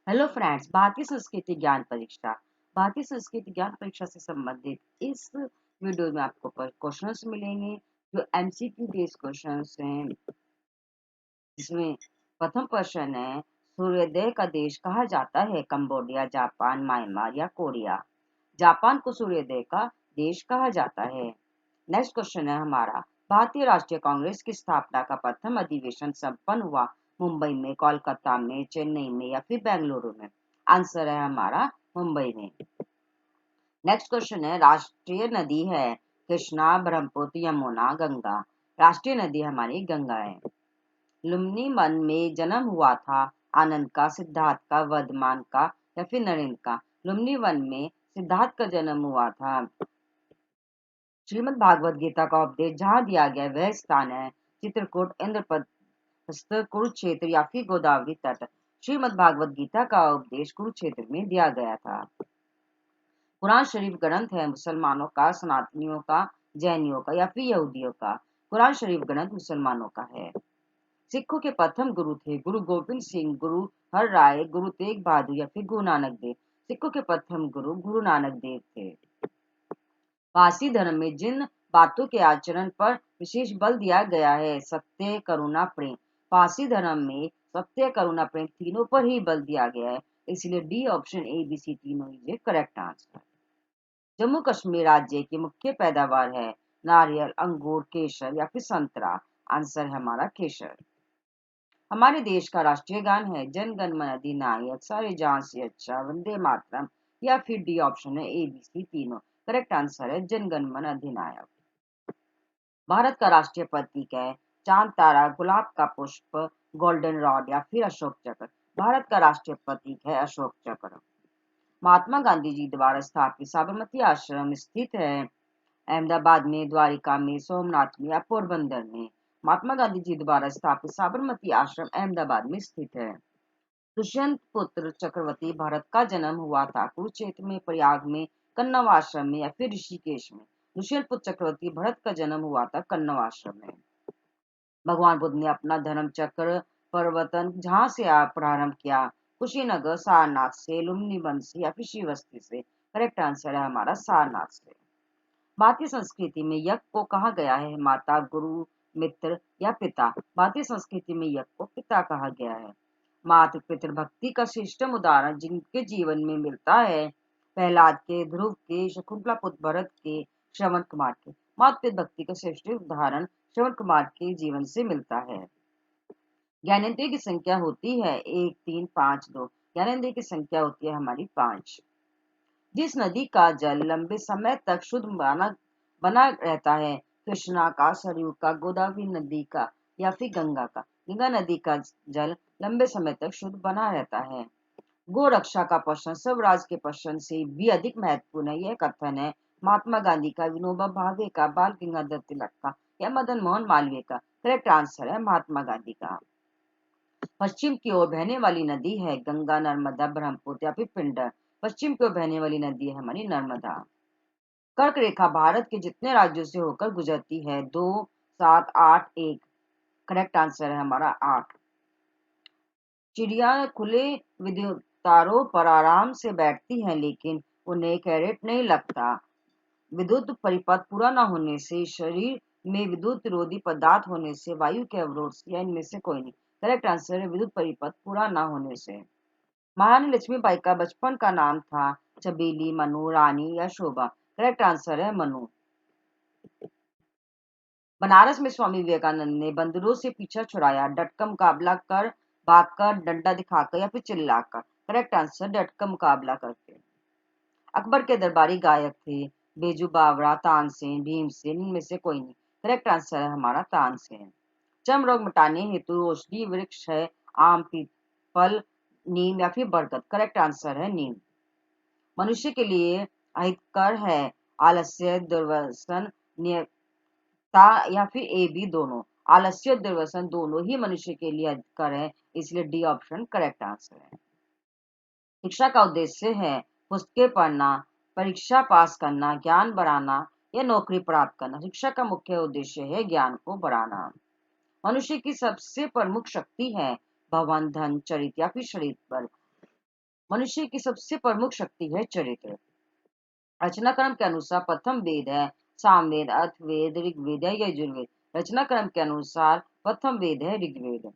Hello friends, भारतीय संस्कृति ज्ञान परीक्षा। भारतीय संस्कृति ज्ञान परीक्षा से संबंधित इस वीडियो में आपको क्वेश्चंस मिलेंगे जो एमसीक्यू बेस्ड क्वेश्चंस हैं। जिसमें प्रथम प्रश्न है, सूर्योदय का देश कहा जाता है? कंबोडिया, जापान, म्यांमार या कोरिया। जापान को सूर्योदय का देश कहा जाता है। नेक्स्ट क्वेश्चन है हमारा, भारतीय राष्ट्रीय कांग्रेस की स्थापना का प्रथम अधिवेशन संपन्न हुआ मुंबई में, कोलकाता में, चेन्नई में या फिर बेंगलुरु में। आंसर है हमारा मुंबई में। नेक्स्ट क्वेश्चन है, राष्ट्रीय नदी है कृष्णा, ब्रह्मपुत्र, यमुना, गंगा। राष्ट्रीय नदी हमारी गंगा है। लुम्बिनी वन में जन्म हुआ था आनंद का, सिद्धार्थ का, वर्धमान का या फिर नरेंद्र का। लुम्बिनी वन में सिद्धार्थ का जन्म हुआ था। श्रीमद् भागवत गीता का उपदेश जहाँ दिया गया वह स्थान है चित्रकूट, इंद्रप्रस्थ, कुरुक्षेत्र या फिर गोदावरी तट। श्रीमद् भागवत गीता का उपदेश कुरुक्षेत्र में दिया गया था। कुरान शरीफ ग्रंथ है मुसलमानों का, सनातनियों का, जैनियों का या फिर यहूदियों का। कुरान शरीफ ग्रंथ मुसलमानों का है। सिखों के प्रथम गुरु थे गुरु गोबिंद सिंह, गुरु हर राय, गुरु तेग बहादुर या फिर गुरु नानक देव। सिखों के प्रथम गुरु गुरु नानक देव थे। पारसी धर्म में जिन बातों के आचरण पर विशेष बल दिया गया है, सत्य, करुणा, प्रेम। पारसी धर्म में सत्य, करुणा, प्रेम तीनों पर ही बल दिया गया है, इसलिए D option A B C तीनों ही करेक्ट आंसर। जम्मू कश्मीर राज्य की मुख्य पैदावार है नारियल, अंगूर, केसर या फिर संतरा। आंसर है हमारा केसर। हमारे देश का राष्ट्रीय गान है जन गण मन अधिनायक, सारे जहां से अच्छा, वंदे मातरम या फिर डी ऑप्शन है ए बी सी तीनों। करेक्ट आंसर है जन गण मन अधिनायक। भारत का राष्ट्रीय प्रतीक है चांद, तारा, गुलाब का पुष्प, गोल्डन रॉड या फिर अशोक चक्र। भारत का राष्ट्रीय प्रतीक है अशोक चक्र। महात्मा गांधी जी द्वारा स्थापित साबरमती आश्रम स्थित है अहमदाबाद में, द्वारिका में, सोमनाथ में या पोरबंदर में। महात्मा गांधी जी द्वारा स्थापित साबरमती आश्रम अहमदाबाद में स्थित है। दुष्यंत पुत्र चक्रवर्ती भरत का जन्म हुआ था कुरुक्षेत्र में, प्रयाग में, कन्नव आश्रम में या फिर ऋषिकेश में। दुष्यंत पुत्र चक्रवर्ती भरत का जन्म हुआ था कन्नव आश्रम में। भगवान बुद्ध ने अपना धर्म चक्र परिवर्तन जहां से प्रारंभ किया? कुशीनगर, सारनाथ से, लुम्बिनी से या फिर श्रीवस्ती से। करेक्ट आंसर है हमारा सारनाथ से। भारतीय संस्कृति में यज्ञ को कहा गया है माता, गुरु, मित्र या पिता। भारतीय संस्कृति में यज्ञ को पिता कहा गया है। मातृ पितृ भक्ति का श्रेष्ठतम उदाहरण जिनके जीवन में मिलता है प्रहलाद के, ध्रुव के, शकुंतला पुत्र भरत के, श्रवण कुमार के। मातृ पितृ भक्ति का श्रेष्ठ उदाहरण श्रवण कुमार के जीवन से मिलता है। ज्ञानेंद्रिय की संख्या होती है 1, 3, 5, 2। ज्ञानेंद्रिय की संख्या होती है हमारी 5। जिस नदी का जल लंबे समय तक शुद्ध बना रहता है, कृष्णा का, सरयू का, गोदावरी नदी का या फिर गंगा का। गंगा नदी का जल लंबे समय तक शुद्ध बना रहता है। गो रक्षा का प्रश्न स्वराज के प्रश्न से भी अधिक महत्वपूर्ण है। यह कथन है महात्मा गांधी का, विनोबा भावे का, बाल गंगाधर तिलक का या मदन मोहन मालवीय का। करेक्ट आंसर है महात्मा गांधी का। पश्चिम की ओर बहने वाली नदी है गंगा, नर्मदा, ब्रह्मपुत्र या फिर पिंडर। पश्चिम की ओर बहने वाली नदी है हमारी नर्मदा। कर्क रेखा भारत के जितने राज्यों से होकर गुजरती है? 2, 7, 8, 1। करेक्ट आंसर है हमारा 8। चिड़िया खुले विद्युत तारों पर आराम से बैठती हैं लेकिन उन्हें करंट नहीं लगता। विद्युत परिपथ पूरा न होने से, शरीर में विद्युत विरोधी पदार्थ होने से, वायु के अवरोध से या इनमें से कोई नहीं। करेक्ट आंसर है विद्युत परिपथ पूरा न होने से। महारानी लक्ष्मीबाई का बचपन का नाम था छबीली, मनु, रानी या शोभा। करेक्ट आंसर है मनु। बनारस में स्वामी विवेकानंद ने बंदरों से पीछा छुड़ाया? डट का मुकाबला कर, भागकर, डंडा दिखाकर या फिर चिल्लाकर। करेक्ट आंसर डट का मुकाबला करके। अकबर के दरबारी गायक थे बेजू बावरा, तानसेन, भीमसेन, इनमें से कोई नहीं। करेक्ट आंसर है हमारा तानसेन। चर्म रोग मिटाने हेतु औषधि वृक्ष है आम, पीपल, नीम या फिर बरगद। करेक्ट आंसर है नीम। मनुष्य के लिए अहितकर है आलस्य, दुर्व्यसन, या फिर ए बी दोनों। आलस्य और दुर्व्यसन दोनों ही मनुष्य के लिए हितकर है, इसलिए डी ऑप्शन करेक्ट आंसर है। शिक्षा का उद्देश्य है पुस्तकें पढ़ना, परीक्षा पास करना, ज्ञान बढ़ाना या नौकरी प्राप्त करना। शिक्षा का मुख्य उद्देश्य है ज्ञान को बढ़ाना। मनुष्य की सबसे प्रमुख शक्ति है भवन, धन, चरित्र या फिर शरीर बल। मनुष्य की सबसे प्रमुख शक्ति है चरित्र। रचना क्रम के अनुसार प्रथम वेद है सामवेद, अथर्ववेद, ऋग्वेद या यजुर्वेद। रचना क्रम के अनुसार प्रथम वेद है ऋग्वेद।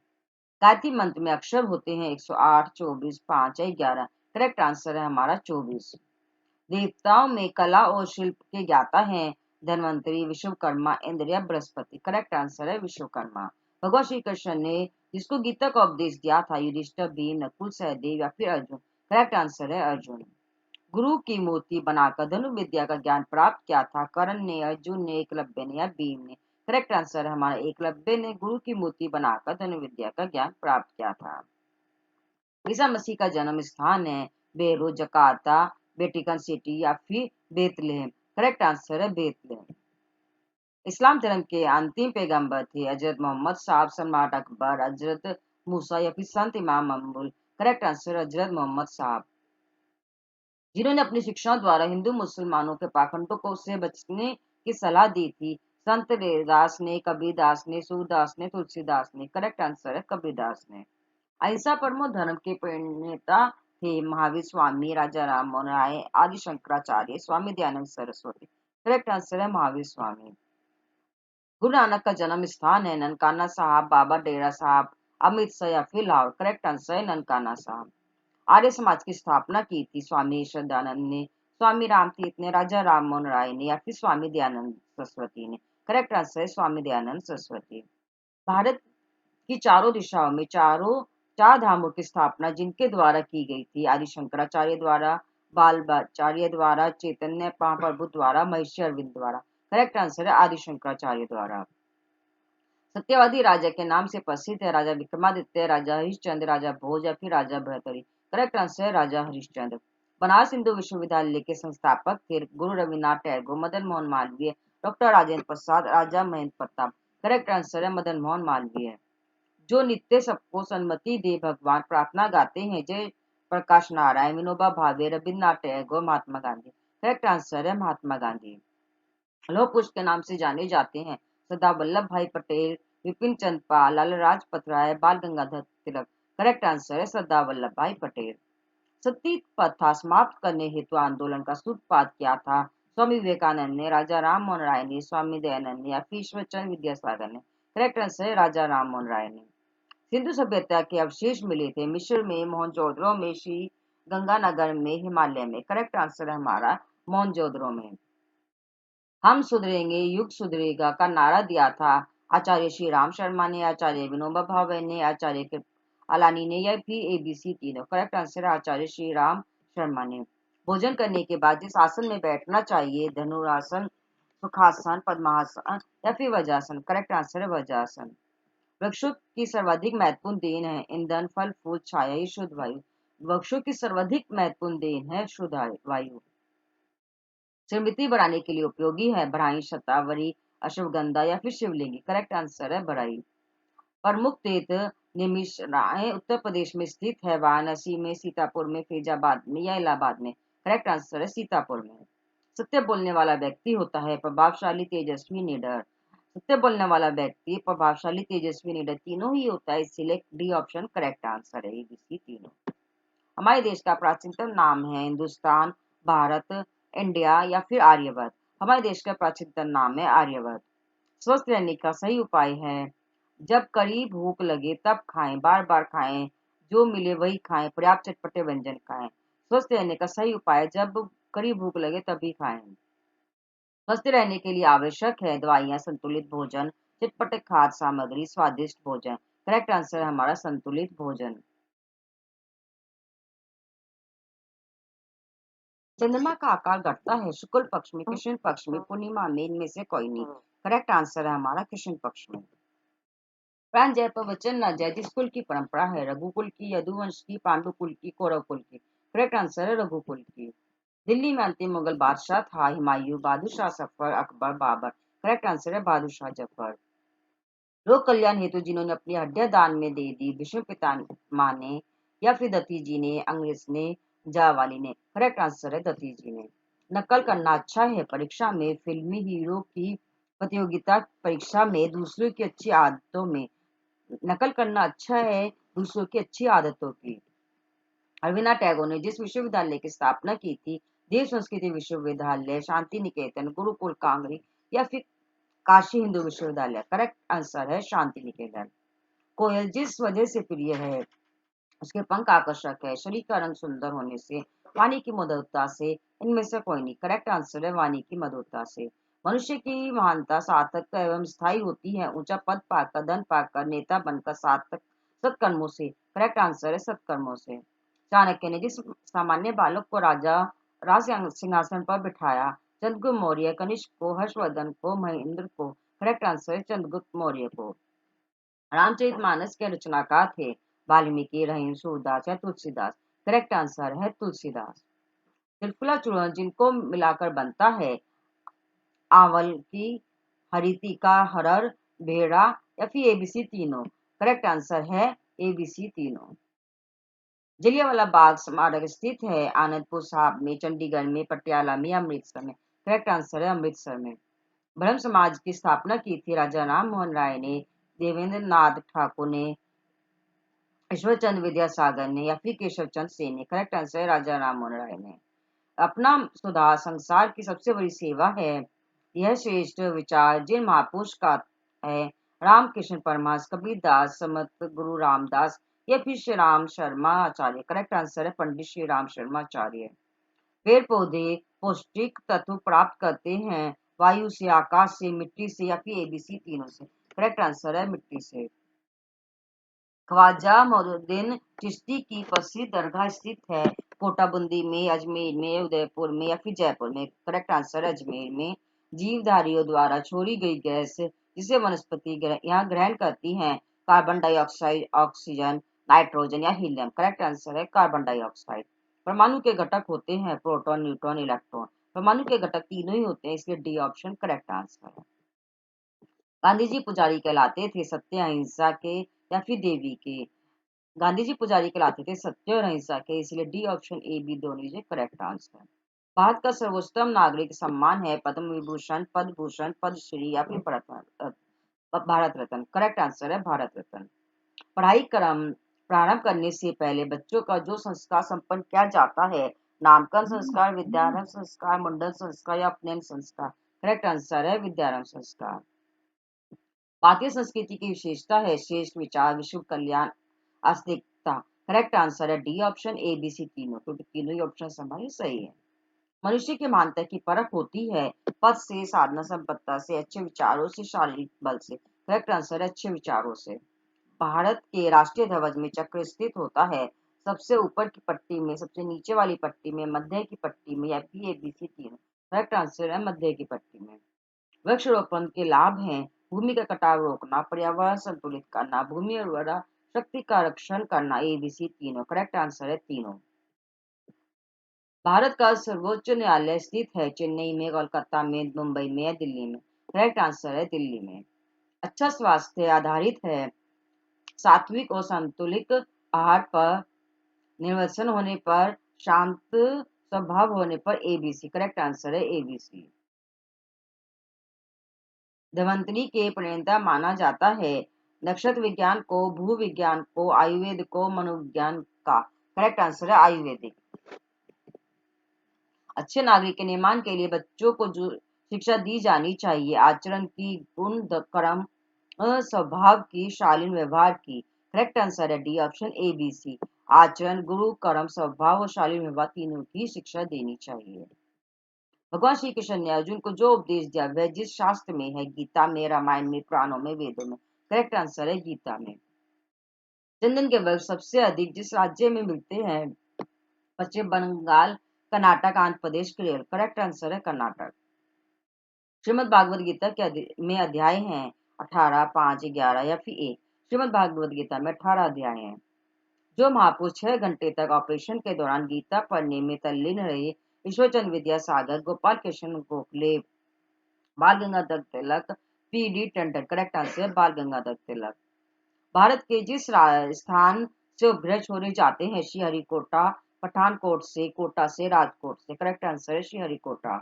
गायत्री मंत्र में अक्षर होते हैं 108, 24, 5 या 11। करेक्ट आंसर है हमारा 24। देवताओं में कला और शिल्प के ज्ञाता हैं धन्वंतरी, विश्वकर्मा, इंद्र या बृहस्पति। करेक्ट आंसर है विश्वकर्मा। भगवान श्री कृष्ण ने जिसको गीता का उपदेश दिया था, युधिष्ठिर, भीम, नकुल, सहदेव या फिर अर्जुन। करेक्ट आंसर है अर्जुन। गुरु की मूर्ति बनाकर धनुर्विद्या का ज्ञान प्राप्त किया था कर्ण ने, अर्जुन ने, एकलव्य ने या भीम ने। करेक्ट आंसर है हमारा एकलव्य ने गुरु की मूर्ति बनाकर धनुर्विद्या का ज्ञान प्राप्त किया था। ईसा मसीह का जन्म स्थान है बेरो, जकार्ता, वेटिकन सिटी या फिर बेतलेहम। करेक्ट आंसर है बेतलेहम। इस्लाम धर्म के अंतिम पैगंबर थे हजरत मोहम्मद साहब, सम्राट अकबर, हजरत मूसा या फिर संत इमाम मंबुल। करेक्ट आंसर हजरत मोहम्मद साहब, जिन्होंने अपनी शिक्षाओं द्वारा हिंदू मुसलमानों के पाखंडों को से बचने की सलाह दी थी। संत रैदास ने, कबीरदास ने, सूरदास ने, तुलसीदास ने। करेक्ट आंसर है कबीरदास ने। अहिंसा परमो धर्म के प्रणेता थे महावीर स्वामी, राजा राम मोहन राय, आदि शंकराचार्य, स्वामी दयानंद सरस्वती। करेक्ट आंसर है महावीर स्वामी। गुरु नानक का जन्म स्थान है ननकाना साहब, बाबा डेरा साहब, अमृतसर या फिर लाहौर। करेक्ट आंसर है ननकाना साहब। आर्य समाज की स्थापना की थी स्वामी श्रद्धानंद ने, स्वामी रामतीर्थ ने, राजा राम मोहन राय ने या फिर स्वामी दयानंद सरस्वती ने। करेक्ट आंसर है स्वामी दयानंद सरस्वती। भारत की चारों दिशाओं में चार धामों की स्थापना जिनके द्वारा की गई थी, आदि शंकराचार्य द्वारा, बालभाचार्य द्वारा, चैतन्य महाप्रभु द्वारा, महर्षि अरविंद द्वारा। करेक्ट आंसर है आदि शंकराचार्य द्वारा। सत्यवादी राजा के नाम से प्रसिद्ध है राजा विक्रमादित्य, राजा हरिश्चंद्र, राजा भोज या फिर राजा भरतरी। करेक्ट आंसर है राजा हरिश्चंद्र। बनारस हिंदू विश्वविद्यालय के संस्थापक थे गुरु रविन्द्रनाथ टैगोर, मदन मोहन मालवीय, डॉक्टर राजेंद्र प्रसाद, राजा महेंद्र प्रताप। करेक्ट आंसर है मदन मोहन मालवीय। जो नित्य सबको सन्मति दे भगवान प्रार्थना गाते हैं, जय प्रकाश नारायण, विनोबा भावे, रविन्द्रनाथ टैगोर, महात्मा गांधी। करेक्ट आंसर है महात्मा गांधी। लौह पुरुष के नाम से जाने जाते हैं सरदार वल्लभ भाई पटेल, विपिन चंद्र पाल, लाला लाजपत राय, बाल गंगाधर तिलक। करेक्ट आंसर है सरदार वल्लभ भाई पटेल। सती प्रथा समाप्त करने हेतु आंदोलन का सूत्रपात किया था स्वामी विवेकानंद ने, राजा राम मोहन राय ने, स्वामी दयानंद ने या फिर ईश्वरचंद्र विद्यासागर ने। करेक्ट आंसर है राजा राम मोहन राय ने। सिंधु सभ्यता के अवशेष मिले थे मिस्र में, मोहनजोदड़ो में, श्री गंगानगर में, हिमालय में। करेक्ट आंसर है हमारा मोहनजोदड़ो में। हम सुधरेंगे युग सुधरेगा का नारा दिया था आचार्य श्री राम शर्मा ने, आचार्य विनोबा भावे ने, आचार्य के अलानी ने या फिर एबीसी तीनों। करेक्ट आंसर है आचार्य श्री राम शर्मा ने। भोजन करने के बाद जिस आसन में बैठना चाहिए, धनुरासन, सुखासन, पद्मासन या फिर वज्रासन। करेक्ट आंसर है वज्रासन। वृक्षों की सर्वाधिक महत्वपूर्ण देन है ईंधन, फल फूल, छाया या शुद्ध वायु। वृक्षों की सर्वाधिक महत्वपूर्ण देन है शुद्ध वायु। स्मृति बढ़ाने के लिए उपयोगी है बराई, शतावरी, अश्वगंधा या फिर शिवलिंगी। करेक्ट आंसर है बराई। प्रमुख तीर्थ निमिषराय उत्तर प्रदेश में स्थित है, वाराणसी में, सीतापुर में, फैजाबाद में या इलाहाबाद में। करेक्ट आंसर है सीतापुर में। सत्य बोलने वाला व्यक्ति होता है प्रभावशाली, तेजस्वी, निडर। सत्य बोलने वाला व्यक्ति प्रभावशाली, तेजस्वी, निडर तीनों ही होता है, इसीलिए डी ऑप्शन करेक्ट आंसर है, एबीसी तीनों। हमारे देश का प्राचीनतम नाम है हिंदुस्तान, भारत, इंडिया या फिर आर्यवर्त। हमारे देश का प्राचीनतम नाम है आर्यवर्त। स्वस्थ रहने का सही उपाय है जब कड़ी भूख लगे तब खाएं, बार बार खाएं, जो मिले वही खाएं, पर्याप्त चटपटे व्यंजन खाएं। स्वस्थ रहने का सही उपाय जब कड़ी भूख लगे तभी खाएं। स्वस्थ रहने के लिए आवश्यक है दवाइयाँ, संतुलित भोजन, चटपटे खाद्य सामग्री, स्वादिष्ट भोजन। करेक्ट आंसर है हमारा संतुलित भोजन। चंद्रमा का आकार घटता है शुक्ल पक्ष में, कृष्ण पक्ष में, पूर्णिमा में, इनमें से कोई नहीं। करेक्ट आंसर है हमारा कृष्ण पक्ष में। प्राण जय पर वचन न जाए जिस कुल की परंपरा है, रघुकुल की, यदुवंश की, पांडुकुल की, कौरव कुल की। करेक्ट आंसर है रघुकुल की। दिल्ली में अंतिम मुगल बादशाह था हुमायूं, बहादुर शाह जफर, अकबर, बाबर। करेक्ट आंसर है बहादुर शाह जफर। लोक कल्याण हेतु जिन्होंने अपनी हड्डियां दान में दे दी, भीष्म पितामह ने या फिर दत्ती जी ने, अंग्रेज ने, जावाली ने। करेक्ट आंसर है दत्ती जी ने। नकल करना अच्छा है परीक्षा में, फिल्मी हीरो की प्रतियोगिता परीक्षा में, दूसरों की अच्छी आदतों में। नकल करना अच्छा है दूसरों की अच्छी आदतों की। रवीन्द्रनाथ टैगोर ने जिस विश्वविद्यालय की स्थापना की थी, देव संस्कृति विश्वविद्यालय, शांति निकेतन, गुरुकुल कांगड़ी या फिर काशी हिंदू विश्वविद्यालय? करेक्ट आंसर है शांति निकेतन। कोयल जिस वजह से प्रिय है, उसके पंख आकर्षक है, शरीर का रंग सुंदर होने से, वाणी की मधुरता से, इनमें से कोई नहीं। करेक्ट आंसर है वाणी की मधुरता से। मनुष्य की महानता सार्थक एवं स्थायी होती है, ऊंचा पद पाकर, धन पाकर, नेता बनकर, सार्थक सत्कर्मों से। करेक्ट आंसर है सत्कर्मों से। चाणक्य ने जिस सामान्य बालक को राज सिंहासन पर बिठाया, चंद्रगुप्त मौर्य, कनिष्क को, हर्षवर्धन को, महेंद्र को। करेक्ट आंसर है चंद्रगुप्त मौर्य को। रामचरितमानस के रचनाकार थे, वाल्मीकि, रहीम, सूरदास या तुलसीदास? करेक्ट आंसर है तुलसीदास। त्रिफला चूर्ण जिनको मिलाकर बनता है, आंवल की, हरीती का, हरर, भेड़ा या फिर एबीसी तीनों? करेक्ट आंसर है एबीसी तीनों। जलियांवाला बाग स्मारक स्थित है आनंदपुर साहब में, चंडीगढ़ में, पटियाला में या अमृतसर में? करेक्ट आंसर है अमृतसर में। ब्रह्म समाज की स्थापना की थी राजा राम मोहन राय ने, देवेंद्र नाथ ठाकुर ने, ईश्वरचंद विद्यासागर ने या फिर केशव चंद सेन ने? करेक्ट आंसर है राजा राम मोहन राय ने। अपना सुधार संसार की सबसे बड़ी सेवा है, यह श्रेष्ठ विचार जिन महापुरुष का है, रामकृष्ण परमहंस, कबीरदास, समर्थ गुरु रामदास या फिर श्री राम शर्मा आचार्य? करेक्ट आंसर है पंडित श्री राम शर्मा आचार्य। पेड़ पौधे पौष्टिक तत्व प्राप्त करते हैं, वायु से, आकाश से, मिट्टी से या फिर एबीसी तीनों से? करेक्ट आंसर है मिट्टी से। ख्वाजा मोइनुद्दीन चिश्ती की प्रसिद्ध दरगाह स्थित है, कोटाबंदी में, अजमेर में, उदयपुर में या फिर जयपुर में? करेक्ट आंसर है अजमेर में। जीवधारियों द्वारा छोड़ी गई गैस जिसे वनस्पति यहाँ ग्रहण करती हैं, कार्बन डाइऑक्साइड, ऑक्सीजन, नाइट्रोजन या हीलियम? करेक्ट आंसर है कार्बन डाइऑक्साइड। परमाणु के घटक होते हैं प्रोटॉन, न्यूट्रॉन, इलेक्ट्रॉन। परमाणु के घटक तीनों ही होते हैं, इसलिए डी ऑप्शन करेक्ट आंसर है। गांधी जी पुजारी कहलाते थे सत्य अहिंसा के या फिर देवी के? गांधी जी पुजारी कहलाते थे सत्य और अहिंसा के, इसलिए डी ऑप्शन ए बी दोनों ही करेक्ट आंसर है। भारत का सर्वोच्चतम नागरिक सम्मान है पद्म विभूषण, पद्म भूषण, पद्मश्री या फिर भारत रत्न? करेक्ट आंसर है भारत रत्न। पढ़ाई क्रम प्रारंभ करने से पहले बच्चों का जो संस्कार संपन्न किया जाता है, नामकरण संस्कार, विद्यारंभ संस्कार, मुंडन संस्कार या उपनयन संस्कार? करेक्ट आंसर है विद्यारंभ संस्कार। भारतीय संस्कृति की विशेषता है श्रेष्ठ विचार, विश्व कल्याण, आस्तिकता? करेक्ट आंसर है D option A B C तीनों, क्योंकि तीनों ही ऑप्शन हमारे सही है। मनुष्य की महानता की परख होती है पद से, साधना संपत्ति से, अच्छे विचारों से, शारीरिक बल से? करेक्ट आंसर है अच्छे विचारों से। भारत के राष्ट्रीय ध्वज में चक्र स्थित होता है, सबसे ऊपर की पट्टी में, सबसे नीचे वाली पट्टी में, मध्य की पट्टी में या फिर एबीसी तीनों? करेक्ट आंसर है मध्य की पट्टी में। वृक्षारोपण के लाभ हैं भूमि का कटाव रोकना, पर्यावरण संतुलित करना, भूमि उर्वरा शक्ति का रक्षण करना, एबीसी तीनों? करेक्ट आंसर है तीनों। भारत का सर्वोच्च न्यायालय स्थित है चेन्नई में, कोलकाता में, मुंबई में या दिल्ली में? करेक्ट आंसर है दिल्ली में। अच्छा स्वास्थ्य आधारित है सात्विक और संतुलित आहार पर, निर्वसन होने पर, शांत स्वभाव होने पर? एबीसी? करेक्ट आंसर है एबीसी। धन्वंतरि के प्रणेता माना जाता है, नक्षत्र विज्ञान को, भू विज्ञान को, आयुर्वेद को, मनोविज्ञान का? करेक्ट आंसर है आयुर्वेदिक। अच्छे नागरिक के निर्माण के लिए बच्चों को जो शिक्षा दी जानी चाहिए, आचरण की, गुण कर्म, स्वभाव की, शालीन व्यवहार की? करेक्ट आंसर है D option A B C. आचरण, गुरु कर्म, स्वभाव और शालीन व्यवहार तीनों की शिक्षा देनी चाहिए। भगवान श्री कृष्ण ने अर्जुन को जो उपदेश दिया वह जिस शास्त्र में है, गीता में, रामायण में, पुराणों में, वेदों में? करेक्ट आंसर है गीता में। चंदन के वृक्ष सबसे अधिक जिस राज्य में मिलते हैं, पश्चिम बंगाल, कर्नाटक, आंध्र प्रदेश, केरल? करेक्ट आंसर है कर्नाटक। श्रीमद् भागवत गीता के में अध्याय हैं 18, 5, 11 या फिर 1? श्रीमद् भागवत गीता में 18 अध्याय हैं। जो महापुरुष 6 घंटे तक ऑपरेशन के दौरान गीता पढ़ने में तल्लीन रहे, ईश्वरचंद विद्यासागर, गोपाल कृष्ण गोखले, बाल Gangadhar Tilak, PD. Tandon? Correct answer है बाल गंगाधर तिलक। भारत के जिस स्थान से उपग्रह छोड़े जाते हैं, श्रीहरिकोटा, पठानकोट से, कोटा से, राजकोट से? करेक्ट आंसर है श्रीहरिकोटा।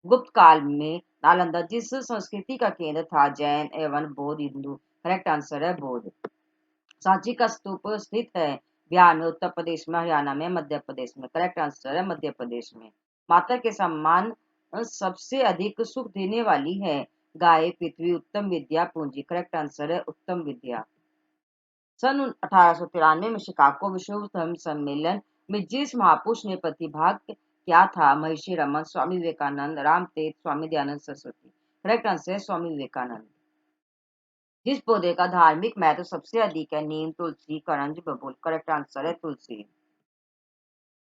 गुप्त काल में नालंदा जिस संस्कृति का केंद्र था, जैन एवं बौद्ध हिंदू? करेक्ट आंसर है बौद्ध। सांची का स्तूप स्थित है बिहार में, उत्तर प्रदेश में, हरियाणा में, मध्य प्रदेश में। करेक्ट आंसर है मध्य प्रदेश में। माता के सम्मान सबसे अधिक सुख देने वाली है। गाय, पृथ्वी, उत्तम विद्या, पूंजी। करेक्ट आंसर है उत्तम विद्या। सन 1893 में शिकागो विश्व धर्म सम्मेलन में जिस महापुरुष ने प्रतिभाग किया था, महर्षि रमन, स्वामी विवेकानंद, रामतीर्थ, स्वामी दयानंद सरस्वती। करेक्ट आंसर है स्वामी विवेकानंद। जिस पौधे का धार्मिक महत्व सबसे अधिक है, नीम, तुलसी, करंज, बबूल। करेक्ट आंसर है तुलसी।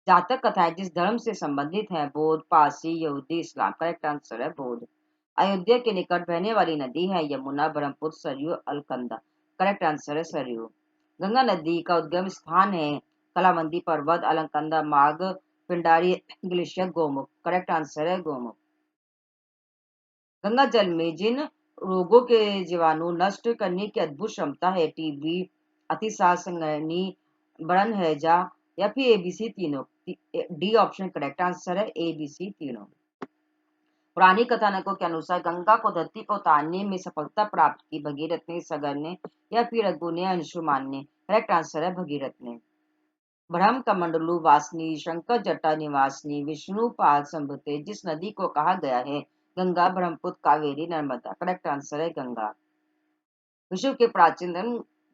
जातक कथाएं जिस धर्म से संबंधित हैं, बौद्ध, पारसी, यहूदी, इस्लाम। करेक्ट आंसर है बौद्ध। अयोध्या के निकट बहने वाली नदी है, यमुना, ब्रह्मपुत्र, सरयू, अलकनंदा। करेक्ट आंसर है सरयू। गंगा नदी का उद्गम स्थान है, कलावंदी पर्वत, अलकनंदा मार्ग, Pindari glacier, Gomukh. Correct answer है गोमुख। गंगा जल में जिन रोगों के जीवाणु नष्ट करने की अद्भुत क्षमता है, टीबी, अतिसार, संगनी, बरन हैजा, या फिर एबीसी तीनों। डी ऑप्शन करेक्ट आंसर है, एबीसी तीनों। पुरानी कथानकों के अनुसार गंगा को धरती पर उतारने में सफलता प्राप्त की भगीरथ ने, सगर ने, या फिर रघु ने, अंशुमान ने। करेक्ट आंसर है भगीरथ ने। ब्रह्म कमंडलू वासनी, शंकर जटा निवासनी, विष्णु पाद संभुते जिस नदी को कहा गया है, गंगा, ब्रह्मपुत्र, कावेरी, नर्मदा। करेक्ट आंसर है गंगा। विश्व के प्राचीन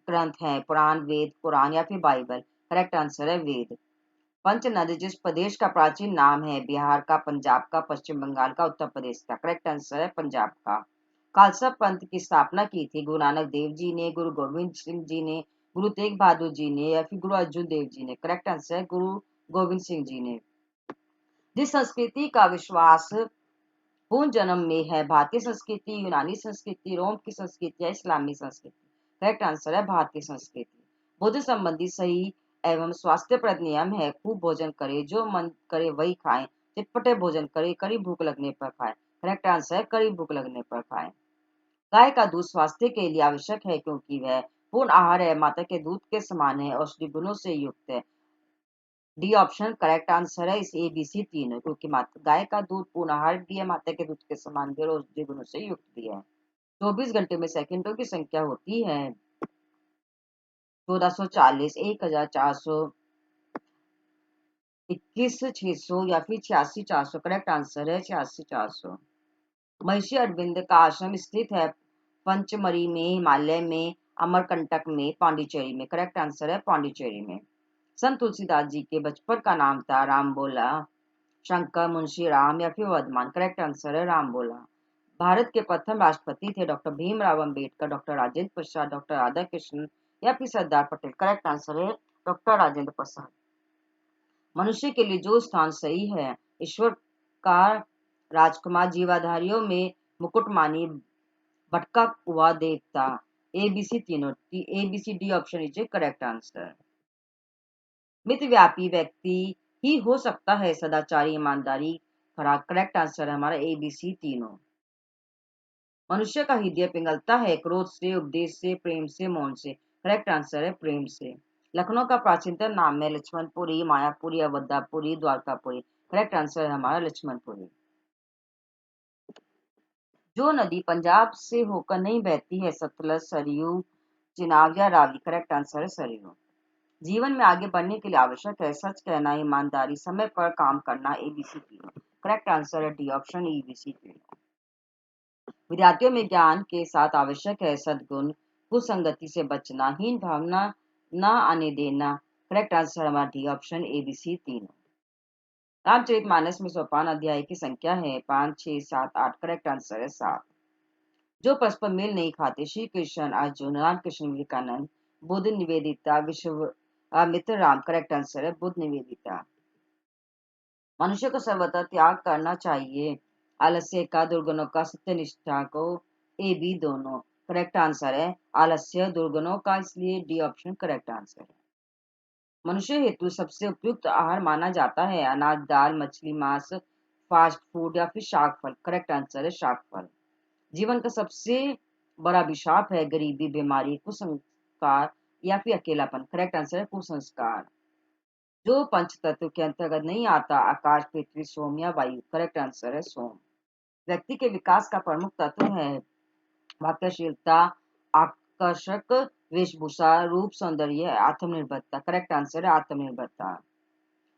ग्रंथ हैं, पुराण, वेद, कुरान, या फिर बाइबल। करेक्ट आंसर है वेद। पंचनद जिस प्रदेश का प्राचीन नाम है, बिहार का, पंजाब का, पश्चिम बंगाल का, उत्तर प्रदेश का। करेक्ट आंसर है पंजाब का। खालसा पंथ की स्थापना की थी, गुरु नानक देव जी ने, गुरु गोविंद सिंह जी ने, गुरु तेग बहादुर जी ने, या फिर गुरु अर्जुन देव जी ने। करेक्ट आंसर है गुरु गोविंद सिंह जी ने। जिस संस्कृति का विश्वास पूर्ण जन्म में है, भारतीय संस्कृति, यूनानी संस्कृति, रोम की संस्कृति, या इस्लामी संस्कृति। करेक्ट आंसर है भारतीय संस्कृति। भोजन संबंधी सही एवं स्वास्थ्यप्रद नियम है, खूब भोजन करे, जो मन करे वही खाएं, चटपटे भोजन करे, कड़ी भूख लगने पर खाएं। करेक्ट आंसर है कड़ी भूख लगने पर खाएं। गाय का दूध स्वास्थ्य के लिए आवश्यक है, क्योंकि वह पूर्ण आहार है, माता के दूध के समान है, औषधि गुणों से युक्त है। डी ऑप्शन करेक्ट आंसर है इस एबीसी तीनों, क्योंकि माता गाय का दूध पूर्ण आहार भी है, माता के दूध के समान भी, और औषधि गुणों से युक्त भी है। 24 घंटे में सेकंडों की संख्या होती है 1440, 1400, 21,600, या फिर 86,400। करेक्ट आंसर है 86,400। महर्षि अरविंद का आश्रम स्थित है, पंचमरी में, हिमालय में, अमरकंटक में, पांडिचेरी में। करेक्ट आंसर है पांडिचेरी में। संत तुलसीदास जी के बचपन का नाम था, राम बोला, शंकर, मुंशी राम, या फिर वर्धमान। करेक्ट आंसर है राम बोला। भारत के प्रथम राष्ट्रपति थे doctor Bhimrao Ambedkar, doctor Rajendra Prasad, doctor Radha Krishna, या फिर सरदार पटेल। करेक्ट आंसर है डॉक्टर राजेंद्र प्रसाद। मनुष्य के लिए जो स्थान सही है, ईश्वर का राजकुमार, जीवाधारियों में मुकुटमानी, भटका हुआ देवता। एबीसी तीनों, A B C D option is correct answer. मितव्यापी व्यक्ति ही हो सकता है सदाचारी, ईमानदारी खरा। करेक्ट आंसर है हमारा एबीसी तीनों। मनुष्य का हृदय पिघलता है, क्रोध से, उपदेश से, प्रेम से, मौन से। करेक्ट आंसर है प्रेम से। लखनऊ का प्राचीनतम नाम है लक्ष्मणपुरी, मायापुरी, अवधापुरी, द्वारकापुरी। करेक्ट आंसर है हमारा लक्ष्मणपुरी। जो नदी पंजाब से होकर नहीं बहती है, सतलज, सरयू, चिनाब, या रावी। करेक्ट आंसर है सरयू। जीवन में आगे बढ़ने के लिए आवश्यक है, सच कहना, ईमानदारी, समय पर काम करना। एबीसी तीनों। करेक्ट आंसर है डी ऑप्शन, एबीसी तीनों। विद्यार्थियों में ज्ञान के साथ आवश्यक है सद्गुण, कुसंगति से बचना, हीन भावना न आने देना। करेक्ट आंसर हमारा डी ऑप्शन, एबीसी तीनों। रामचरितमानस में सोपान अध्याय की संख्या है 5, 6, 7, 8। करेक्ट आंसर है 7। जो परस्पर मेल नहीं खाते, श्री कृष्ण, अर्जुन, रामकृष्ण, विवेकानंद, बुद्ध, निवेदिता, विश्वामित्र, राम। करेक्ट आंसर है बुद्ध, निवेदिता। मनुष्य को सर्वथा त्याग करना चाहिए, आलस्य का, दुर्गुणों का, सत्यनिष्ठा को, ए बी दोनों। करेक्ट आंसर है आलस्य दुर्गुणों का, इसलिए डी ऑप्शन करेक्ट आंसर है। मनुष्य हेतु सबसे उपयुक्त आहार माना जाता है, अनाज, दाल, मछली, मांस, फास्ट फूड, या फिर शाक फल। करेक्ट आंसर है शाक फल। जीवन का सबसे बड़ा अभिशाप है गरीबी, बीमारी, कुसंस्कार, या फिर अकेलापन। करेक्ट आंसर है कुसंस्कार। जो पंच तत्व के अंतर्गत नहीं आता, आकाश, पृथ्वी, सोम, या वायु। करेक्ट आंसर है सोम। व्यक्ति के विकास का प्रमुख तत्व है वाक्यशीलता, आकर्षक वेशभूषा, रूप, सौंदर्य, आत्मनिर्भरता। करेक्ट आंसर है आत्मनिर्भरता।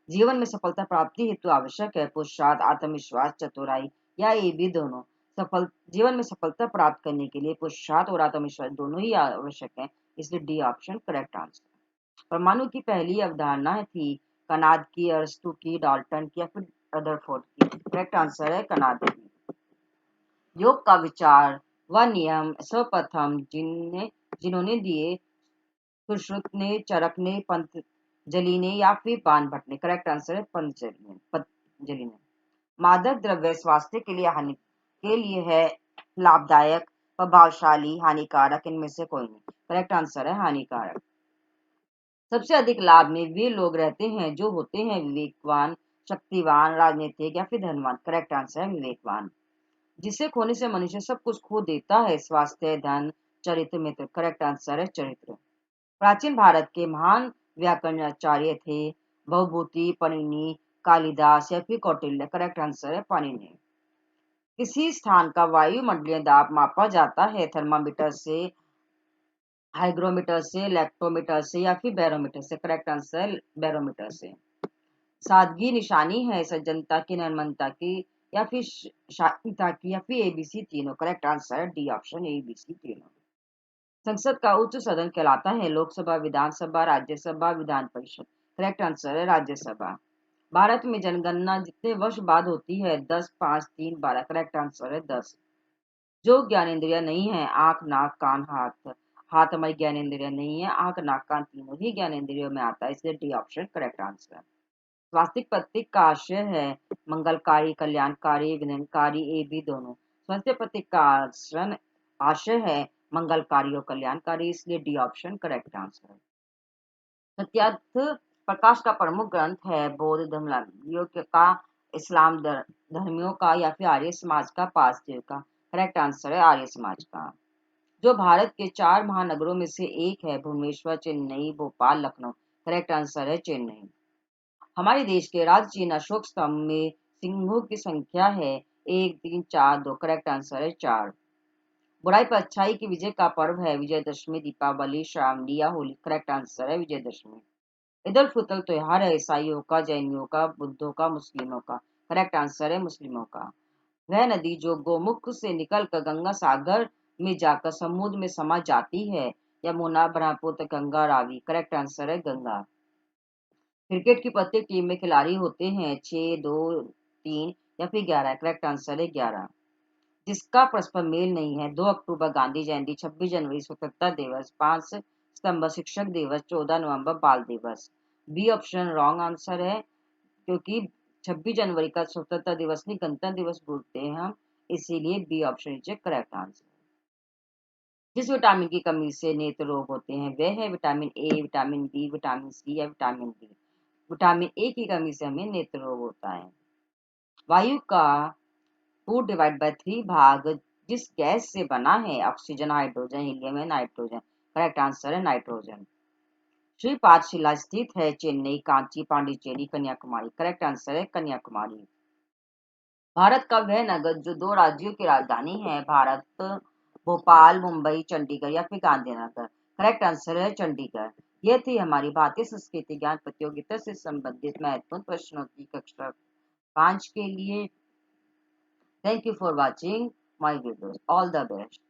जीवन में सफलता प्राप्ति हेतु आवश्यक है पुरुषार्थ, आत्मविश्वास, चतुराई या ये भी दोनों। जीवन में सफलता प्राप्त करने के लिए पुरुषार्थ और आत्मविश्वास दोनों ही आवश्यक है, इसलिए डी ऑप्शन करेक्ट आंसर। परमाणु की पहली अवधारणा थी कनाद की, अरस्तु की, डाल्टन की या फिर रदरफोर्ड की। करेक्ट आंसर है कनाद की। योग का विचार व नियम सर्वप्रथम जिन्होंने दिए सुश्रुत ने, चरक ने, पंतजलि ने या फिर बाणभट्ट ने। करेक्ट आंसर है पतंजलि ने। मादक द्रव्य स्वास्थ्य के लिए है लाभदायक, प्रभावशाली, हानिकारक, इनमें से कोई नहीं। करेक्ट आंसर है हानिकारक। सबसे अधिक लाभ में वे लोग रहते हैं जो होते हैं विवेकवान, शक्तिवान, राजनीतिक या फिर धनवान। करेक्ट आंसर है विवेकवान। जिसे खोने से मनुष्य सब कुछ खो देता है, स्वास्थ्य, धन, चरित्र, मित्र। करेक्ट आंसर है चरित्र। प्राचीन भारत के महान व्याकरणाचार्य थे भवभूति, पाणिनि, कालिदास या फिर कौटिल्य। करेक्ट आंसर है पाणिनि। किसी स्थान का वायुमंडलीय दाब मापा जाता है थर्मामीटर से, हाइग्रोमीटर से, लैक्टोमीटर से या फिर बैरोमीटर से। करेक्ट आंसर बैरोमीटर से। सादगी निशानी है सज्जनता की, नम्रता की या फिर शांतता की या फिर एबीसी तीनों। Correct answer D option ABC तीनों। संसद का उच्च सदन कहलाता है लोकसभा, विधानसभा, राज्यसभा, विधान परिषद। करेक्ट आंसर है राज्यसभा। भारत में जनगणना जितने वर्ष बाद होती है 10, 5, 3, 12। करेक्ट आंसर है 10। जो ज्ञानेंद्रिय नहीं है आंख, नाक, कान, हाथ। हाथ हमारी ज्ञानेंद्रिय नहीं है, आंख, नाक, कान तीनों ही ज्ञानेंद्रियों में आता है, इसलिए डी ऑप्शन करेक्ट आंसर है। स्वास्तिक प्रतीक का आशय है मंगलकारी, कल्याणकारी, विघ्नकारी, ए बी दोनों। स्वास्थ्य प्रतीक का आशय है मंगलकारी और कल्याणकारी, इसलिए डी ऑप्शन करेक्ट आंसर है। सत्यार्थ प्रकाश का प्रमुख ग्रंथ है बौद्ध धर्मावलंबियों का, इस्लाम धर्मियों का या फिर आर्य समाज का, पारसियों का। करेक्ट आंसर है आर्य समाज का। जो भारत के 4 महानगरों में से एक है भुवनेश्वर, चेन्नई, भोपाल, लखनऊ। करेक्ट आंसर है चेन्नई। हमारे देश के राजचीन अशोक स्तंभ में सिंहों की संख्या है 1, 3, 4, 2। करेक्ट आंसर है 4। बुराई पर अच्छाई की विजय का पर्व है विजयदशमी, दीपावली, श्रावणी या होली। करेक्ट आंसर है विजयदशमी। ईद उल फितर त्योहार है ईसाइयों का, जैनियों का, बुद्धों का, मुस्लिमों का। करेक्ट आंसर है मुस्लिमों का। वह नदी जो गोमुख से निकलकर गंगा सागर में जाकर समुद्र में समा जाती है, यमुना, ब्रह्मपुत्र, गंगा, रावी। करेक्ट आंसर है गंगा। क्रिकेट की प्रत्येक टीम में खिलाड़ी होते हैं 6, 2, 3 या फिर 11। करेक्ट आंसर है 11। जिसका परस्पर मेल नहीं है 2 अक्टूबर गांधी जयंती, 26 जनवरी स्वतंत्रता दिवस, 5 सितंबर शिक्षक दिवस, 14 नवंबर बाल दिवस। बी ऑप्शन रॉन्ग आंसर है, क्योंकि 26 जनवरी का स्वतंत्रता दिवस नहीं गणतंत्र दिवस बोलते हैं हम, इसीलिए B option is correct answer. जिस विटामिन की कमी से नेत्र रोग होते हैं वह है vitamin A, vitamin B, vitamin C या विटामिन डी। विटामिन ए की कमी से हमें नेत्र रोग होता है। वायु का 2/3 भाग जिस गैस से बना है ऑक्सीजन, हाइड्रोजन, हीलियम या नाइट्रोजन। करेक्ट आंसर है नाइट्रोजन। श्री पाठशिला स्थित है चेन्नई, कांची, पांडिचेरी, कन्याकुमारी। करेक्ट आंसर है कन्याकुमारी। भारत का वह नगर जो 2 राज्यों की राजधानी है भारत, भोपाल, मुंबई, चंडीगढ़ या फिर गांधीनगर। करेक्ट आंसर है चंडीगढ़। यह थी हमारी भारतीय संस्कृति ज्ञान प्रतियोगिता से संबंधित महत्वपूर्ण प्रश्नों की कक्षा 5 के लिए। Thank you for watching my videos. All the best.